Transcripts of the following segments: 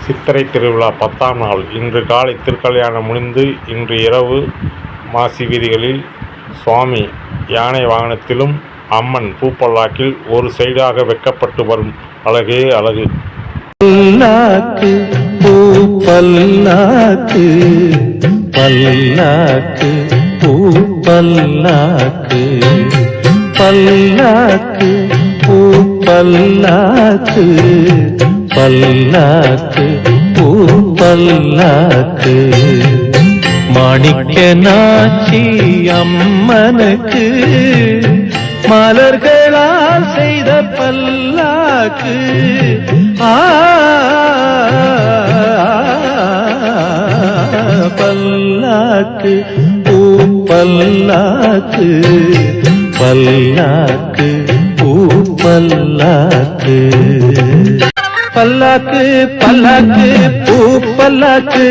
சித்திரை திருவிழா 10ஆம் நாள் இன்று காலை திருக்கல்யாணம் முடிந்து இன்று இரவு மாசி வீதிகளில் சுவாமி யானை வாகனத்திலும் அம்மன் பூப்பல்லாக்கில் ஒரு சைடாக வைக்கப்பட்டு வரும் அழகே அழகு. பல்லாக்கு பூ பல்லாக்கு பல்லாக்கு பூ பல்லாக்கு பல்லாக்கு பூ பல்லாக்கு பல்லாக்கு பூ பல்லாக்கு மாணிக்க நாச்சி அம்மனுக்கு மலர்களால் செய்த பல்லாக்கு பல்லாக்கு பூ பல்லாக்கு பல்லாக்கு பூ பல்லாக்கு பல்லாக்கு பல்லாக்கு பூ பல்லாக்கு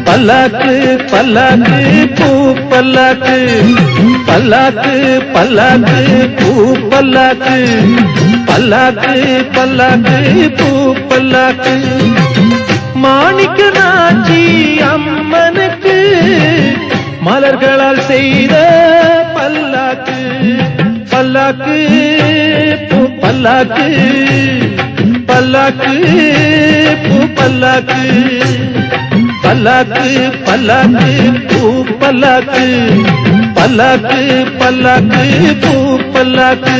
பல்லாக்கு பல்லாக்கு பூ பல்லாக்கு பல்லாக்கு பல்லாக்கு பூ பல்லாக்கு பல்லாக்கு பல்லாக்கு பூ பல்லாக்கு மாணிக்க நாச்சி அம்மனுக்கு மலர்களால் செய்த பல்லாக்கு பல்லாக்கு பூ பல்லாக்கு பல்லாக்கு பூ பல்லாக்கு பல்லாக்கு பல்லாக்கு பூ பல்லாக்கு பல்லாக்கு பல்லாக்கு பூ பல்லாக்கு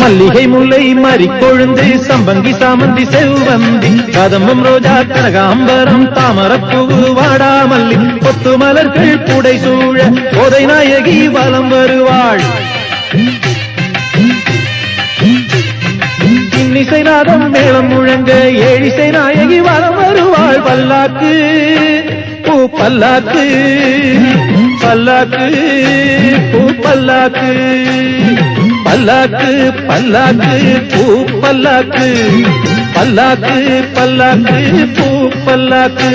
மல்லிகை முல்லை மறிக்கொழுந்து சம்பங்கி சாமந்தி செவ்வந்தி கதம்பம் ரோஜா கனகாம்பரம் தாமரப்பூவு வாடாமல்லி கொத்து மலர்கள் புடை சூழ கோதை நாயகி வலம் வருவாள். இன்னிசை நாதம் மேளம் முழங்க ஏழிசை நாயகி வலம் வருவாள். பல்லாக்கு பூ பல்லாக்கு பல்லாக்கு பூ பல்லாக்கு பல்லாக்கு பல்லாக்கு பூ பல்லாக்கு பல்லாக்கு பல்லாக்கு பூ பல்லாக்கு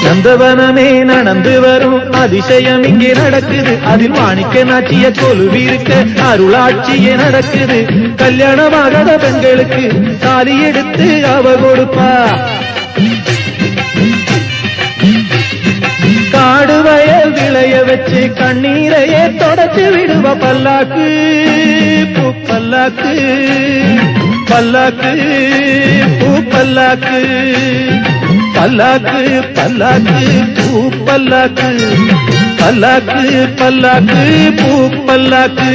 நந்தவனமே நடந்து வரும் அதிசயம் இங்கே நடக்குது. அதில் மாணிக்க நாச்சிய கொலுவிருக்க அருளாட்சியே நடக்குது. கல்யாணமாகாத பெண்களுக்கு தாலி எடுத்து அவ கொடுப்பா. காடு வயல் விளைய வச்சு கண்ணீரையே தொடச்சு விடுவ. பல்லாக்கு பூ பல்லாக்கு பல்லாக்கு பூ பல்லாக்கு பல்லாக்கு பல்லாக்கு பூ பல்லாக்கு பல்லாக்கு பல்லாக்கு பூ பல்லாக்கு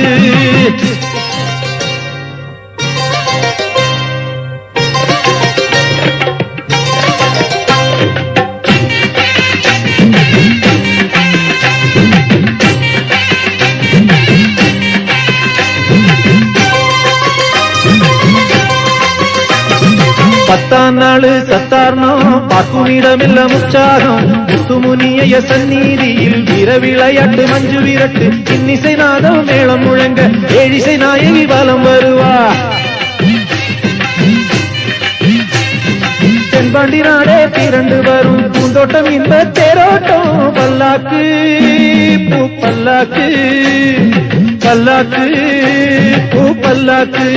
பத்தாம் நாளு சத்தார்ணம் பாக்குமிடமெல்லாம் உற்சாகம். முத்துமுனிய சந்நிதியில் வீர விளையாட்டு மஞ்சு விரட்டு இன்னிசை நாதம் மேளம் முழங்க ஏழிசை நாயகி வலம் வருவா. தென்பாண்டி நாடே திரண்டு வரும் பூந்தோட்டம் இந்த தேரோட்டம். பல்லாக்கு பூ பல்லாக்கு பல்லாக்கு பூ பல்லாக்கு